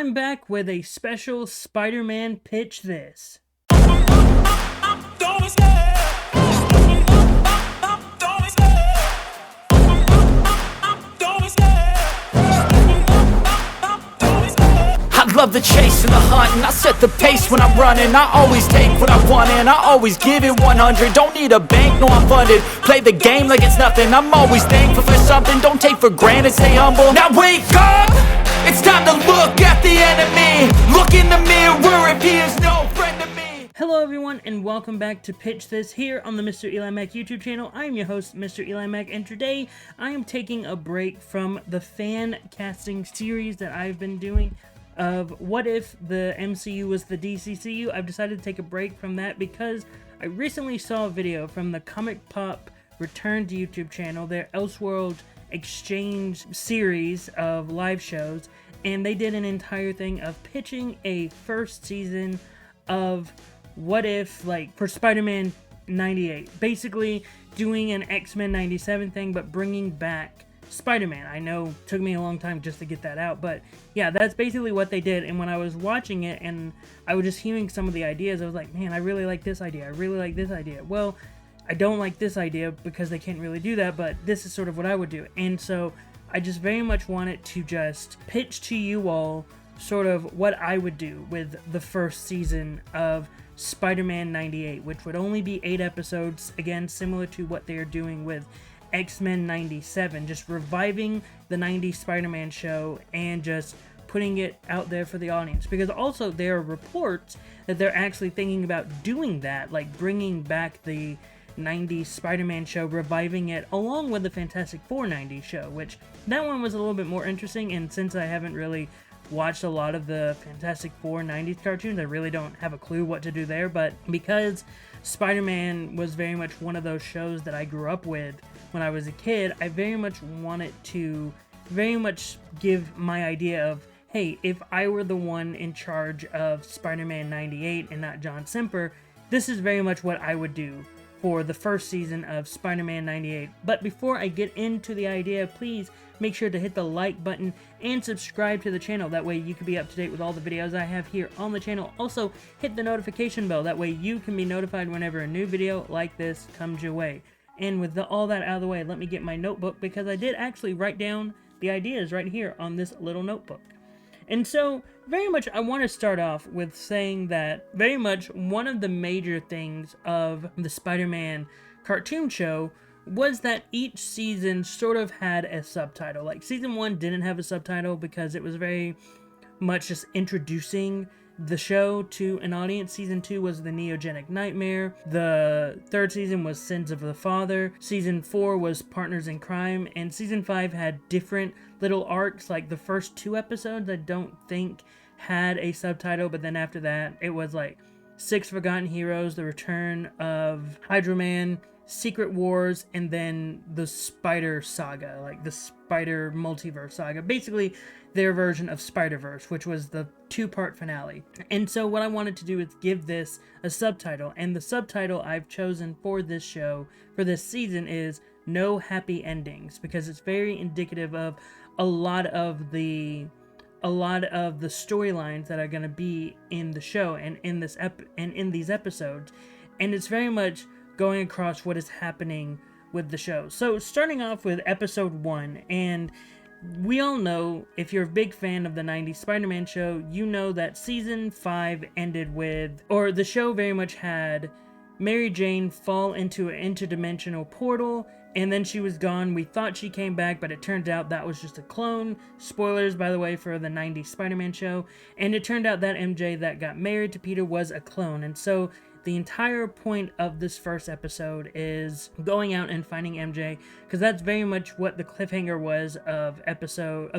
I'm back with a special Spider-Man Pitch This. I love the chase and the hunt, and I set the pace when I'm running. I always take what I want and I always give it 100. Don't need a bank, no I'm funded. Play the game like it's nothing. I'm always thankful for something. Don't take for granted, stay humble. Now wake up! It's time to look at the enemy. Look in the mirror if he is no friend to me. Hello everyone, and welcome back to Pitch This here on the MrEliMac YouTube channel. I am your host, MrEliMac, and today I am taking a break from the fan casting series that I've been doing of what if the MCU was the DCCU. I've decided to take a break from that because I recently saw a video from the ComicPop Return to YouTube channel, their Elseworlds Exchange series of live shows, and they did an entire thing of pitching a first season of what if, like, for Spider-Man 98. Basically doing an X-Men 97 thing, but bringing back Spider-Man. I know it took me a long time just to get that out, but yeah, that's basically what they did. And when I was watching it and I was just hearing some of the ideas, I was like, man, I really like this idea. I really like this idea. Well, I don't like this idea because they can't really do that, but this is sort of what I would do. And so I just very much wanted to just pitch to you all sort of what I would do with the first season of Spider-Man 98, which would only be 8 episodes, again, similar to what they're doing with X-Men 97, just reviving the 90s Spider-Man show and just putting it out there for the audience. Because also there are reports that they're actually thinking about doing that, like bringing back the 90s Spider-Man show, reviving it along with the Fantastic Four 90s show, which that one was a little bit more interesting. And since I haven't really watched a lot of the Fantastic Four 90s cartoons, I really don't have a clue what to do there. But because Spider-Man was very much one of those shows that I grew up with when I was a kid, I very much wanted to very much give my idea of, hey, if I were the one in charge of Spider-Man 98 and not John Semper, this is very much what I would do for the first season of Spider-Man 98. But before I get into the idea, please make sure to hit the like button and subscribe to the channel. That way you can be up to date with all the videos I have here on the channel. Also, hit the notification bell. That way you can be notified whenever a new video like this comes your way. And with all that out of the way, let me get my notebook, because I did actually write down the ideas right here on this little notebook. And so, very much, I want to start off with saying that very much one of the major things of the Spider-Man cartoon show was that each season sort of had a subtitle. Like, season 1 didn't have a subtitle because it was very much just introducing the show to an audience. Season 2 was The Neogenic Nightmare. The third season was Sins of the Father. Season 4 was Partners in Crime. And Season 5 had different little arcs. Like, the first 2 episodes I don't think had a subtitle, but then after that it was like Six Forgotten Heroes, The Return of Hydro Man, Secret Wars, and then the Spider Saga, like the Spider Multiverse Saga. Basically their version of Spider-Verse, which was the 2-part finale. And so what I wanted to do is give this a subtitle, and the subtitle I've chosen for this show, for this season, is No Happy Endings, because it's very indicative of a lot of the storylines that are going to be in the show and in this in these episodes, and it's very much going across what is happening with the show. So starting off with episode 1, and we all know, if you're a big fan of the 90s Spider-Man show, you know that season 5 ended with, or the show very much had Mary Jane fall into an interdimensional portal, and then she was gone. We thought she came back, but it turned out that was just a clone. Spoilers, by the way, for the 90s Spider-Man show. And it turned out that MJ that got married to Peter was a clone. And so the entire point of this first episode is going out and finding MJ, because that's very much what the cliffhanger was of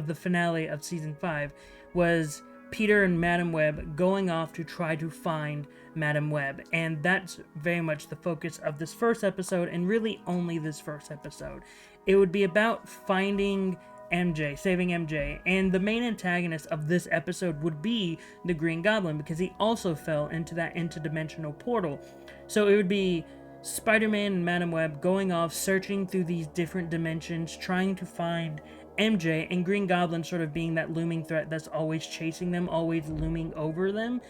the finale of season 5, was Peter and Madam Web going off to try to find Madam Web. And that's very much the focus of this first episode, and really only this first episode. It would be about finding MJ, saving MJ, and the main antagonist of this episode would be the Green Goblin, because he also fell into that interdimensional portal. So it would be Spider-Man and Madam Web going off, searching through these different dimensions, trying to find MJ, and Green Goblin sort of being that looming threat that's always chasing them, always looming over them,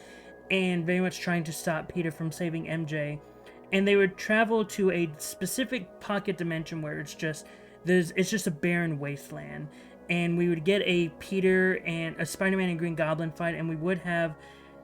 and very much trying to stop Peter from saving MJ. And they would travel to a specific pocket dimension where it's just a barren wasteland. And we would get a Peter and a Spider-Man and Green Goblin fight, and we would have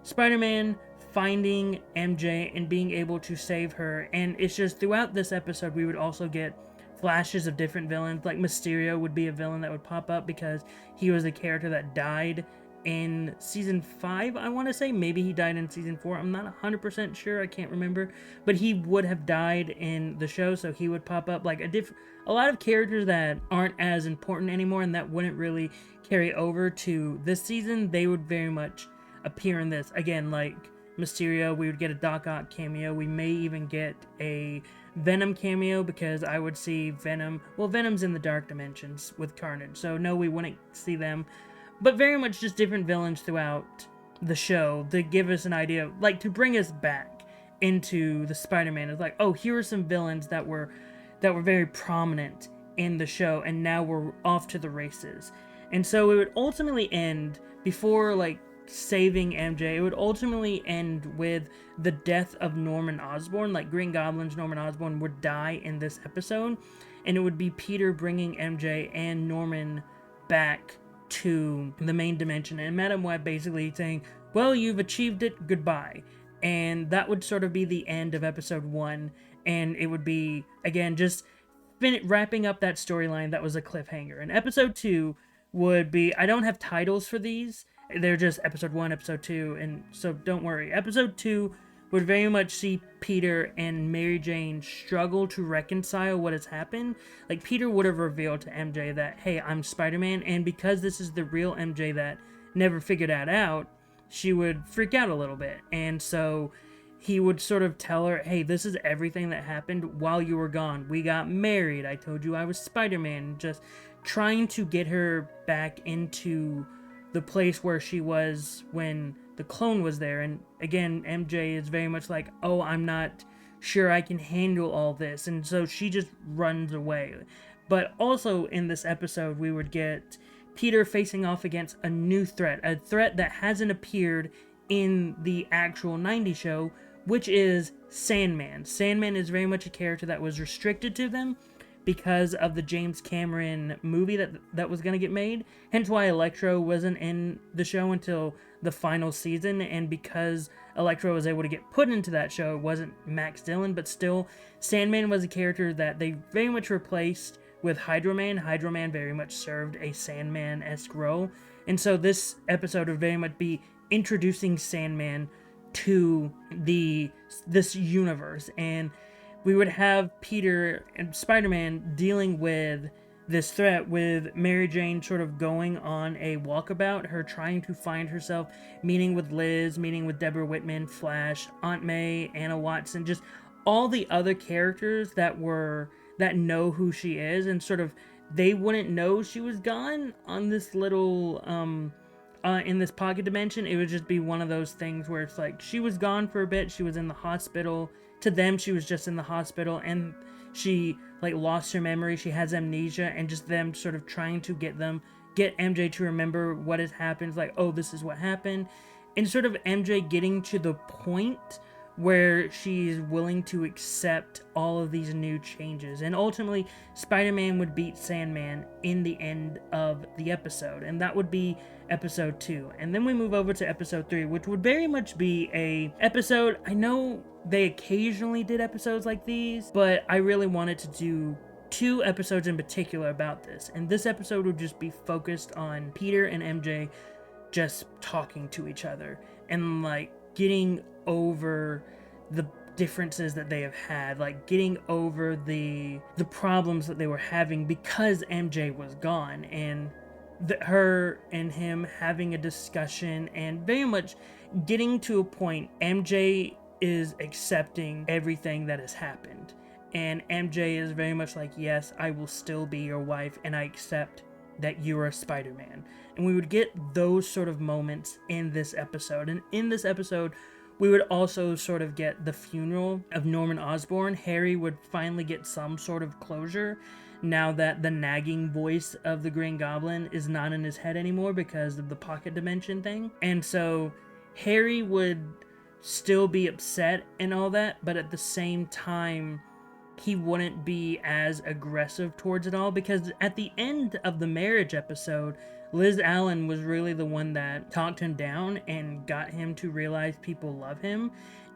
Spider-Man finding MJ and being able to save her. And it's just throughout this episode we would also get flashes of different villains. Like Mysterio would be a villain that would pop up because he was a character that died in season 5, I want to say. Maybe he died in season 4. I'm not 100% sure. I can't remember. But he would have died in the show, so he would pop up. Like a lot of characters that aren't as important anymore and that wouldn't really carry over to this season, they would very much appear in this. Again, like Mysterio, we would get a Doc Ock cameo. We may even get a Venom cameo, because I would see Venom. Well, Venom's in the Dark Dimensions with Carnage, so no, we wouldn't see them. But very much just different villains throughout the show to give us an idea, like to bring us back into the Spider-Man. It's like, oh, here are some villains that were very prominent in the show, and now we're off to the races. And so it would ultimately end, before like saving MJ, it would ultimately end with the death of Norman Osborn. Like Green Goblin's Norman Osborn would die in this episode, and it would be Peter bringing MJ and Norman back to the main dimension, and Madam Web basically saying, well, you've achieved it, goodbye. And that would sort of be the end of episode 1, and it would be, again, just wrapping up that storyline that was a cliffhanger. And episode 2 would be, I don't have titles for these, they're just episode 1, episode 2, and so don't worry. Episode 2 would very much see Peter and Mary Jane struggle to reconcile what has happened. Like, Peter would have revealed to MJ that, hey, I'm Spider-Man, and because this is the real MJ that never figured that out, she would freak out a little bit. And so he would sort of tell her, hey, this is everything that happened while you were gone. We got married. I told you I was Spider-Man. Just trying to get her back into the place where she was when the clone was there. And again, MJ is very much like, oh, I'm not sure I can handle all this. And so she just runs away. But also in this episode, we would get Peter facing off against a new threat, a threat that hasn't appeared in the actual 90s show, which is Sandman. Sandman is very much a character that was restricted to them because of the James Cameron movie that was going to get made. Hence why Electro wasn't in the show until the final season, and because Electro was able to get put into that show, it wasn't Max Dillon, but still, Sandman was a character that they very much replaced with Hydro Man. Hydro Man very much served a Sandman-esque role, and so this episode would very much be introducing Sandman to this universe, and we would have Peter and Spider-Man dealing with this threat, with Mary Jane sort of going on a walkabout, her trying to find herself, meeting with Liz, meeting with Deborah Whitman, Flash, Aunt May, Anna Watson, just all the other characters that know who she is, and sort of they wouldn't know she was gone on this little in this pocket dimension. It would just be one of those things where it's like she was gone for a bit, she was in the hospital. To them, she was just in the hospital, and she like lost her memory, she has amnesia, and just them sort of trying to get MJ to remember what has happened. It's like, oh, this is what happened, and sort of MJ getting to the point where she's willing to accept all of these new changes. And ultimately, Spider-Man would beat Sandman in the end of the episode, and that would be episode 2. And then we move over to episode 3, which would very much be a episode, I know they occasionally did episodes like these, but I really wanted to do 2 episodes in particular about this. And this episode would just be focused on Peter and MJ just talking to each other and like getting over the differences that they have had, like getting over the problems that they were having because MJ was gone, and her and him having a discussion, and very much getting to a point. MJ is accepting everything that has happened, and MJ is very much like, yes, I will still be your wife, and I accept that you're a Spider-Man. And we would get those sort of moments in this episode. And in this episode, we would also sort of get the funeral of Norman Osborn. Harry would finally get some sort of closure. now that the nagging voice of the Green Goblin is not in his head anymore because of the pocket dimension thing. And so Harry would still be upset and all that, but at the same time, he wouldn't be as aggressive towards it all, because at the end of the marriage episode, Liz Allen was really the one that talked him down and got him to realize people love him,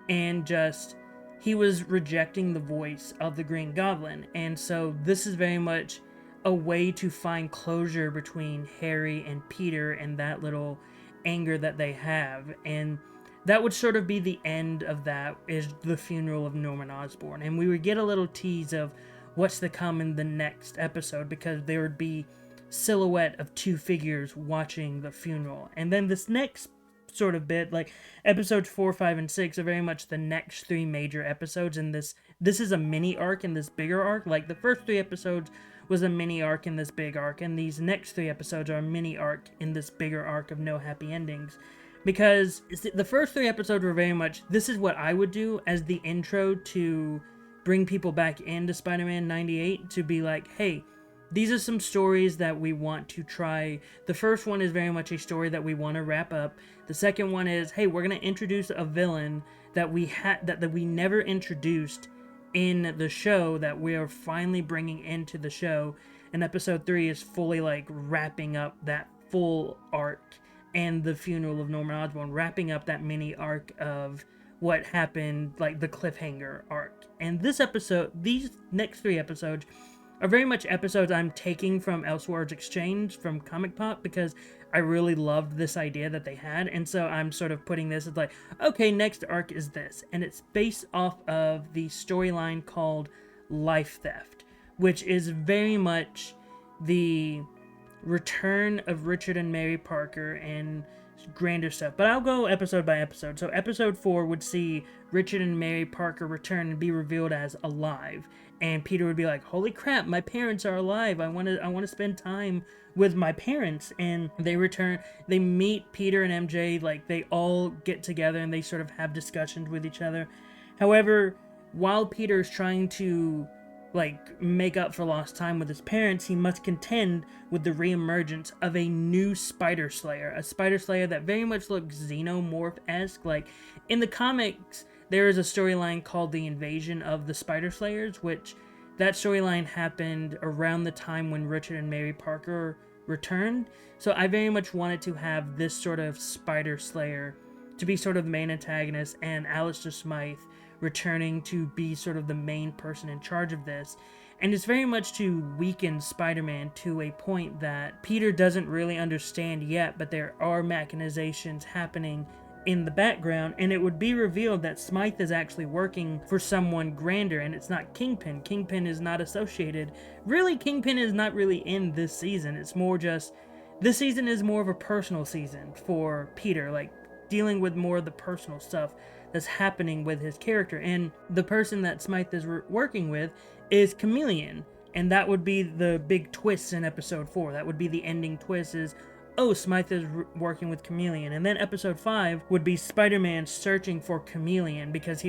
and just he was rejecting the voice of the Green Goblin. And so this is very much a way to find closure between Harry and Peter and that little anger that they have. And that would sort of be the end of that, is the funeral of Norman Osborn. And we would get a little tease of what's to come in the next episode, because there would be silhouette of two figures watching the funeral. And then this next sort of bit, like episodes 4, 5, and 6 are very much the next three major episodes in this. This is a mini arc in this bigger arc. Like the first three episodes was a mini arc in this big arc, and these next three episodes are a mini arc in this bigger arc of no happy endings. Because the first three episodes were very much, this is what I would do as the intro to bring people back into Spider-Man 98, to be like, hey, these are some stories that we want to try. The first one is very much a story that we want to wrap up. The second one is, hey, we're going to introduce a villain that we that we never introduced in the show, that we are finally bringing into the show. And episode 3 is fully like wrapping up that full arc and the funeral of Norman Osborn, wrapping up that mini arc of what happened, like the cliffhanger arc. And this episode, these next three episodes are very much episodes I'm taking from Elseworlds Exchange from ComicPop, because I really loved this idea that they had. And so I'm sort of putting this as like, okay, next arc is this. And it's based off of the storyline called Life Theft, which is very much the return of Richard and Mary Parker and grander stuff. But I'll go episode by episode. So episode 4 would see Richard and Mary Parker return and be revealed as alive. And Peter would be like, holy crap, my parents are alive. I want to spend time with my parents. And they return, they meet Peter and MJ, like they all get together and they sort of have discussions with each other. However, while Peter's trying to like make up for lost time with his parents, he must contend with the reemergence of a new Spider Slayer, a Spider Slayer that very much looks Xenomorph-esque. Like in the comics, there is a storyline called The Invasion of the Spider Slayers, which that storyline happened around the time when Richard and Mary Parker returned. So I very much wanted to have this sort of Spider Slayer to be sort of the main antagonist, and Alistair Smythe returning to be sort of the main person in charge of this. And it's very much to weaken Spider-Man to a point that Peter doesn't really understand yet, but there are machinations happening in the background, and it would be revealed that Smythe is actually working for someone grander, and it's not Kingpin. Kingpin is not associated. Really, Kingpin is not really in this season. It's more just, this season is more of a personal season for Peter, like dealing with more of the personal stuff that's happening with his character. And the person that Smythe is working with is Chameleon, and that would be the big twist in episode 4. That would be the ending twist, is, oh, Smythe is working with Chameleon. And then episode 5 would be Spider-Man searching for Chameleon, because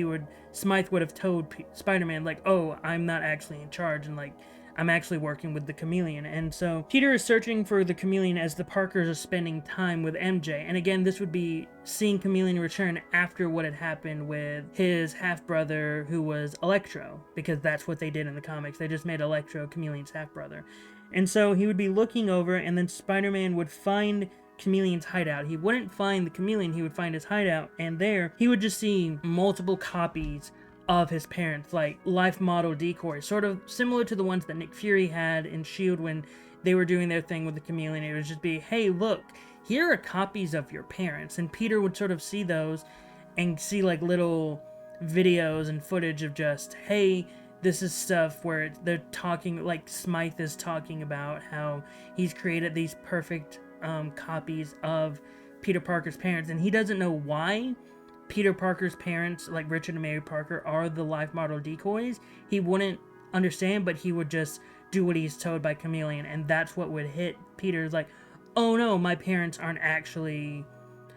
Smythe would have told Spider-Man, like, oh, I'm not actually in charge, and like, I'm actually working with the Chameleon. And so Peter is searching for the Chameleon as the Parkers are spending time with MJ. And again, this would be seeing Chameleon return after what had happened with his half-brother, who was Electro, because that's what they did in the comics. They just made Electro Chameleon's half-brother. And so he would be looking over, and then Spider-Man would find Chameleon's hideout. He wouldn't find the Chameleon, he would find his hideout, and there he would just see multiple copies of his parents, like life model decoys, sort of similar to the ones that Nick Fury had in S.H.I.E.L.D. when they were doing their thing with the Chameleon. It would just be, hey, look, here are copies of your parents. And Peter would sort of see those and see like little videos and footage of just, hey, this is stuff where they're talking, like Smythe is talking about how he's created these perfect copies of Peter Parker's parents, and he doesn't know why Peter Parker's parents, like Richard and Mary Parker, are the life model decoys. He wouldn't understand, but he would just do what he's told by Chameleon, and that's what would hit Peter's like, oh no, my parents aren't actually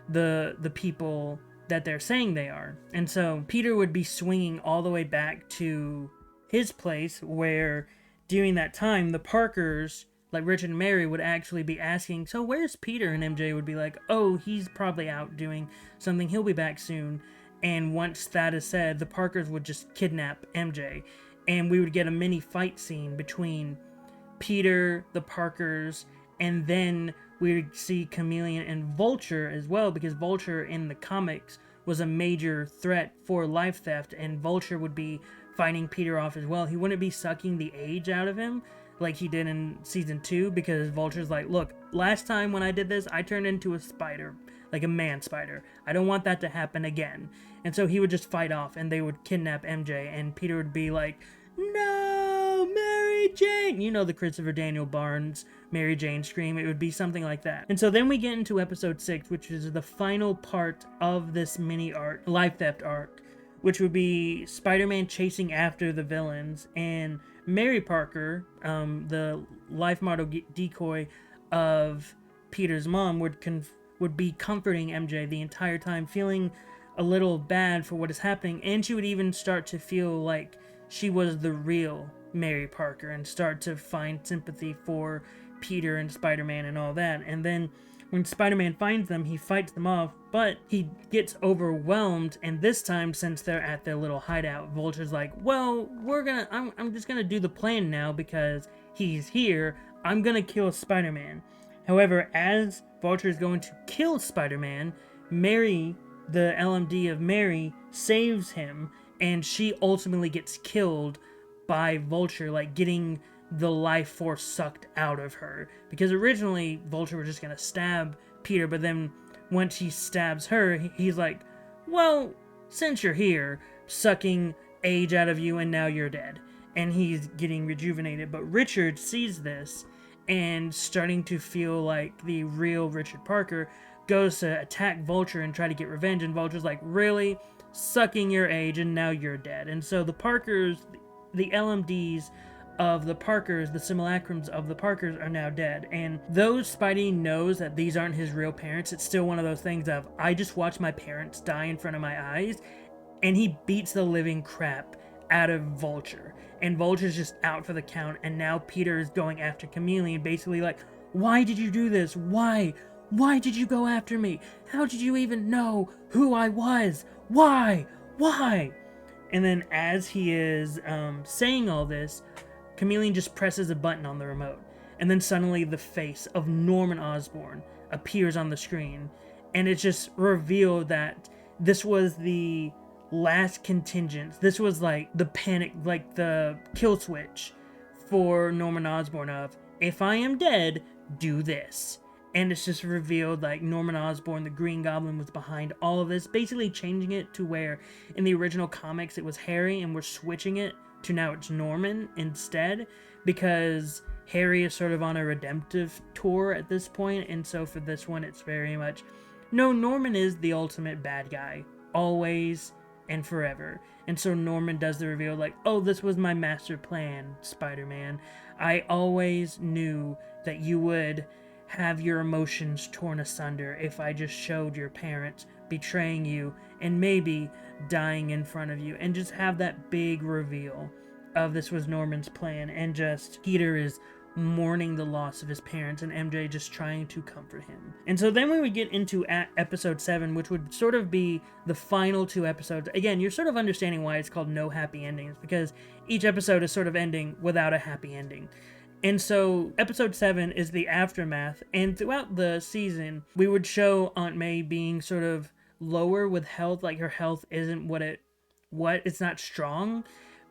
the people that they're saying they are. And so Peter would be swinging all the way back to his place where during that time, the Parkers, like Richard and Mary, would actually be asking, so where's Peter? And MJ would be like, oh, he's probably out doing something. He'll be back soon. And once that is said, the Parkers would just kidnap MJ. And we would get a mini fight scene between Peter, the Parkers, and then we would see Chameleon and Vulture as well, because Vulture in the comics was a major threat for life theft, and Vulture would be fighting Peter off as well. He wouldn't be sucking the age out of him like he did in season 2, because Vulture's like, look, last time when I did this, I turned into a spider, like a man spider. I don't want that to happen again. And so he would just fight off, and they would kidnap MJ, and Peter would be like, no, Mary Jane! You know the Christopher Daniel Barnes Mary Jane scream. It would be something like that. And so then we get into episode 6, which is the final part of this mini arc, life theft arc, which would be Spider-Man chasing after the villains, and Mary Parker, the life model decoy of Peter's mom, would be comforting MJ the entire time, feeling a little bad for what is happening, and she would even start to feel like she was the real Mary Parker and start to find sympathy for Peter and Spider-Man and all that. And then when Spider-Man finds them, he fights them off, but he gets overwhelmed, and this time, since they're at their little hideout, Vulture's like, well, I'm just gonna do the plan now because he's here. I'm gonna kill Spider-Man. However, as Vulture is going to kill Spider-Man, Mary, the LMD of Mary, saves him, and she ultimately gets killed by Vulture, like getting the life force sucked out of her. Because originally, Vulture was just gonna stab Peter, but then once he stabs her, he's like, well, since you're here, sucking age out of you, and now you're dead. And he's getting rejuvenated. But Richard sees this, and starting to feel like the real Richard Parker, goes to attack Vulture and try to get revenge, and Vulture's like, really? Sucking your age, and now you're dead. And so the Parkers, the LMDs of the Parkers, the simulacrums of the Parkers, are now dead. And though Spidey knows that these aren't his real parents, it's still one of those things of, I just watched my parents die in front of my eyes, and he beats the living crap out of Vulture. And Vulture's just out for the count, and now Peter is going after Chameleon, basically like, why did you do this? Why? Why did you go after me? How did you even know who I was? Why? Why? And then as he is saying all this, Chameleon just presses a button on the remote. And then suddenly the face of Norman Osborn appears on the screen. And it's just revealed that this was the last contingent. This was like the panic, like the kill switch for Norman Osborn of, if I am dead, do this. And it's just revealed like Norman Osborn, the Green Goblin, was behind all of this, basically changing it to where in the original comics it was Harry, and we're switching it to now it's Norman instead, because Harry is sort of on a redemptive tour at this point, and so for this one it's very much, no, Norman is the ultimate bad guy, always and forever. And so Norman does the reveal like, oh, this was my master plan, Spider-Man. I always knew that you would have your emotions torn asunder if I just showed your parents betraying you and maybe dying in front of you, and just have that big reveal of this was Norman's plan, and just Peter is mourning the loss of his parents and MJ just trying to comfort him. And so then when we get into episode 7, which would sort of be the final 2 episodes, again, you're sort of understanding why it's called No Happy Endings, because each episode is sort of ending without a happy ending. And so episode 7 is the aftermath, and throughout the season, we would show Aunt May being sort of lower with health, like her health isn't it's not strong,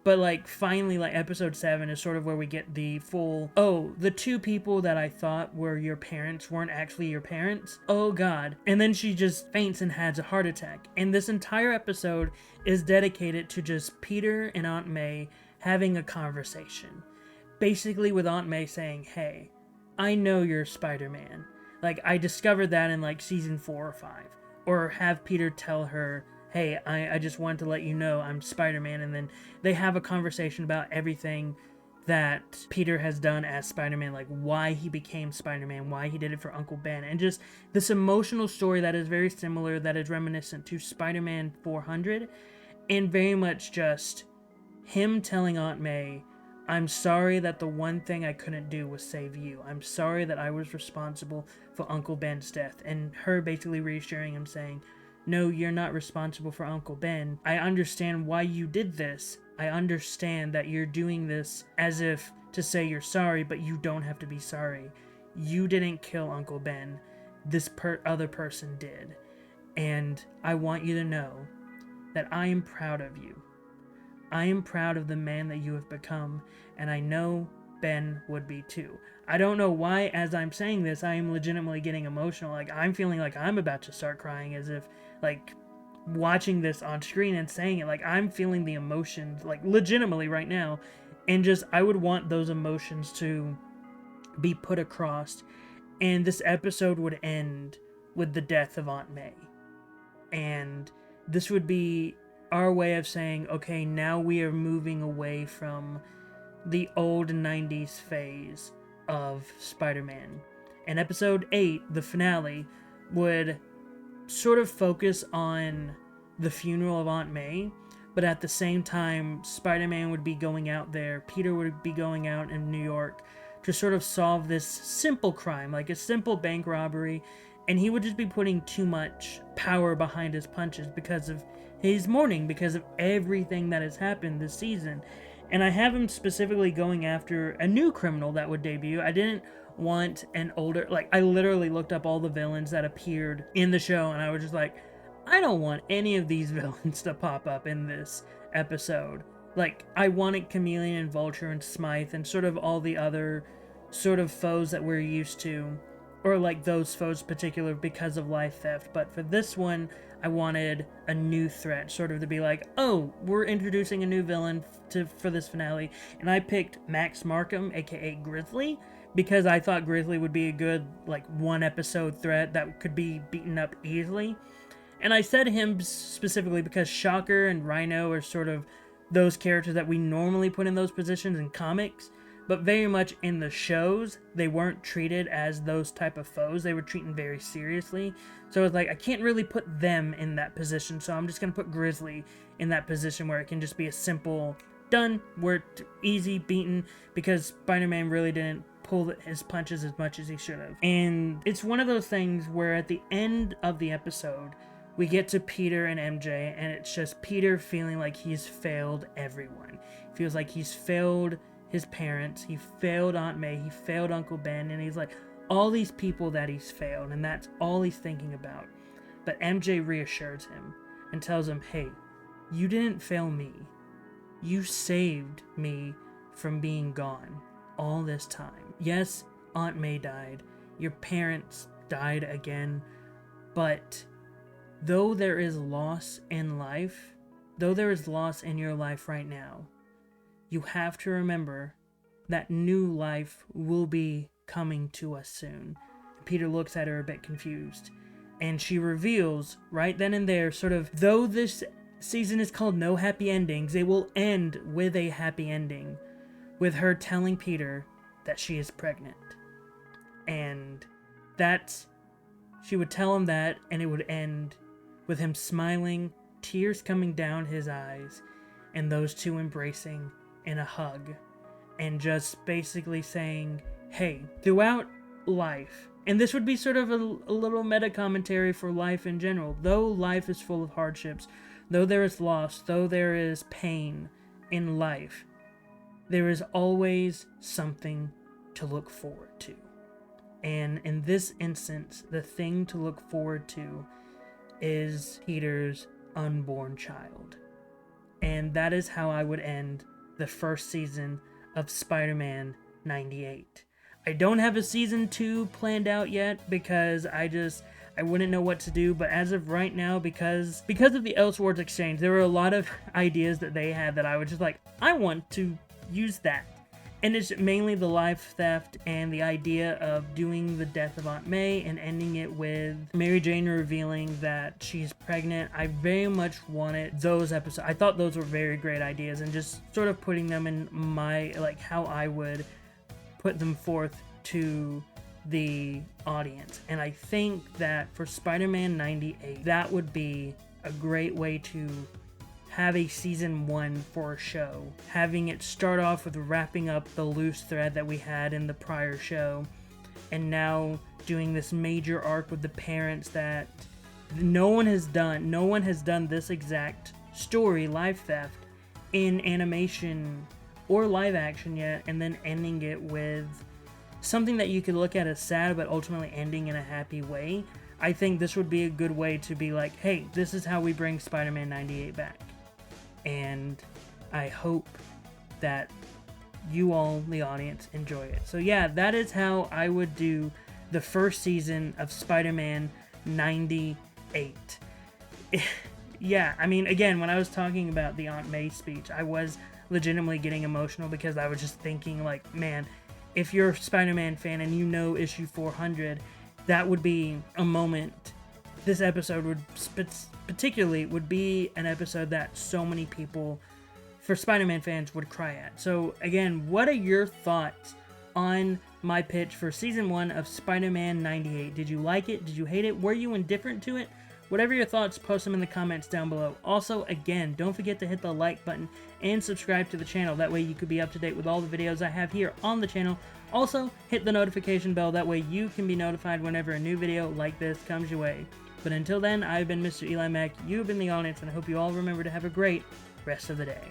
but like finally, like episode 7 is sort of where we get the full, oh, the 2 people that I thought were your parents weren't actually your parents, oh god. And then she just faints and has a heart attack. And this entire episode is dedicated to just Peter and Aunt May having a conversation. Basically with Aunt May saying, hey, I know you're Spider-Man. Like, I discovered that in like season 4 or 5. Or have Peter tell her, hey, I just wanted to let you know I'm Spider-Man. And then they have a conversation about everything that Peter has done as Spider-Man, like why he became Spider-Man, why he did it for Uncle Ben. And just this emotional story that is very similar, that is reminiscent to Spider-Man 400. And very much just him telling Aunt May, I'm sorry that the one thing I couldn't do was save you. I'm sorry that I was responsible for Uncle Ben's death. And her basically reassuring him, saying, no, you're not responsible for Uncle Ben. I understand why you did this. I understand that you're doing this as if to say you're sorry, but you don't have to be sorry. You didn't kill Uncle Ben. This other person did. And I want you to know that I am proud of you. I am proud of the man that you have become, and I know Ben would be too. I don't know why, as I'm saying this, I am legitimately getting emotional. Like, I'm feeling like I'm about to start crying, as if, like, watching this on screen and saying it, like, I'm feeling the emotions, like, legitimately right now. And just, I would want those emotions to be put across. And this episode would end with the death of Aunt May. And this would be our way of saying, okay, now we are moving away from the old 90s phase of Spider-Man. And episode 8, the finale, would sort of focus on the funeral of Aunt May, but at the same time, Spider-Man would be going out there, Peter would be going out in New York to sort of solve this simple crime, like a simple bank robbery, and he would just be putting too much power behind his punches because of his mourning, because of everything that has happened this season. And I have him specifically going after a new criminal that would debut. I didn't want an older, like, I literally looked up all the villains that appeared in the show, and I was just like, I don't want any of these villains to pop up in this episode. Like, I wanted Chameleon and Vulture and Smythe and sort of all the other sort of foes that we're used to, or like those foes particular because of life theft. But for this one, I wanted a new threat, sort of to be like, oh, we're introducing a new villain for this finale. And I picked Max Markham, aka Grizzly, because I thought Grizzly would be a good, like, one episode threat that could be beaten up easily. And I said him specifically because Shocker and Rhino are sort of those characters that we normally put in those positions in comics, but very much in the shows, they weren't treated as those type of foes. They were treated very seriously. So it's like, I can't really put them in that position, so I'm just going to put Grizzly in that position where it can just be a simple, done, we're easy, beaten, because Spider-Man really didn't pull his punches as much as he should have. And it's one of those things where at the end of the episode, we get to Peter and MJ, and it's just Peter feeling like he's failed everyone. He feels like he's failed his parents, he failed Aunt May, he failed Uncle Ben, and he's like, all these people that he's failed, and that's all he's thinking about. But MJ reassures him and tells him, hey, you didn't fail me. You saved me from being gone all this time. Yes, Aunt May died. Your parents died again. But though there is loss in life, though there is loss in your life right now, you have to remember that new life will be coming to us soon. Peter looks at her a bit confused, and she reveals right then and there, sort of, though this season is called No Happy Endings, it will end with a happy ending, with her telling Peter that she is pregnant. And that's, she would tell him that, and it would end with him smiling, tears coming down his eyes, and those two embracing in a hug, and just basically saying, hey, throughout life, and this would be sort of a little meta commentary for life in general, though life is full of hardships, though there is loss, though there is pain in life, there is always something to look forward to. And in this instance, the thing to look forward to is Peter's unborn child. And that is how I would end the first season of Spider-Man 98. I don't have a season 2 planned out yet because I wouldn't know what to do, but as of right now, because of the Elseworlds Exchange, there were a lot of ideas that they had that I was just like, I want to use that. And it's mainly the life theft and the idea of doing the death of Aunt May and ending it with Mary Jane revealing that she's pregnant. I very much wanted those episodes. I thought those were very great ideas, and just sort of putting them in my, like, how I would put them forth to the audience. And I think that for Spider-Man 98, that would be a great way to have a season 1 for a show. Having it start off with wrapping up the loose thread that we had in the prior show, and now doing this major arc with the parents that no one has done. No one has done this exact story, Life Theft, in animation or live action yet, and then ending it with something that you could look at as sad, but ultimately ending in a happy way. I think this would be a good way to be like, hey, this is how we bring Spider-Man 98 back. And I hope that you all, the audience, enjoy it. So yeah, that is how I would do the first season of Spider-Man 98. Yeah, I mean, again, when I was talking about the Aunt May speech, I was legitimately getting emotional because I was just thinking, like, man, if you're a Spider-Man fan and you know issue 400, that would be a moment. This episode would particularly would be an episode that so many people, for Spider-Man fans, would cry at. So again, what are your thoughts on my pitch for season 1 of Spider-Man 98? Did you like it? Did you hate it? Were you indifferent to it? Whatever your thoughts, post them in the comments down below. Also, again, don't forget to hit the like button and subscribe to the channel. That way you could be up to date with all the videos I have here on the channel. Also, hit the notification bell. That way you can be notified whenever a new video like this comes your way. But until then, I've been Mr. EliMac, you've been the audience, and I hope you all remember to have a great rest of the day.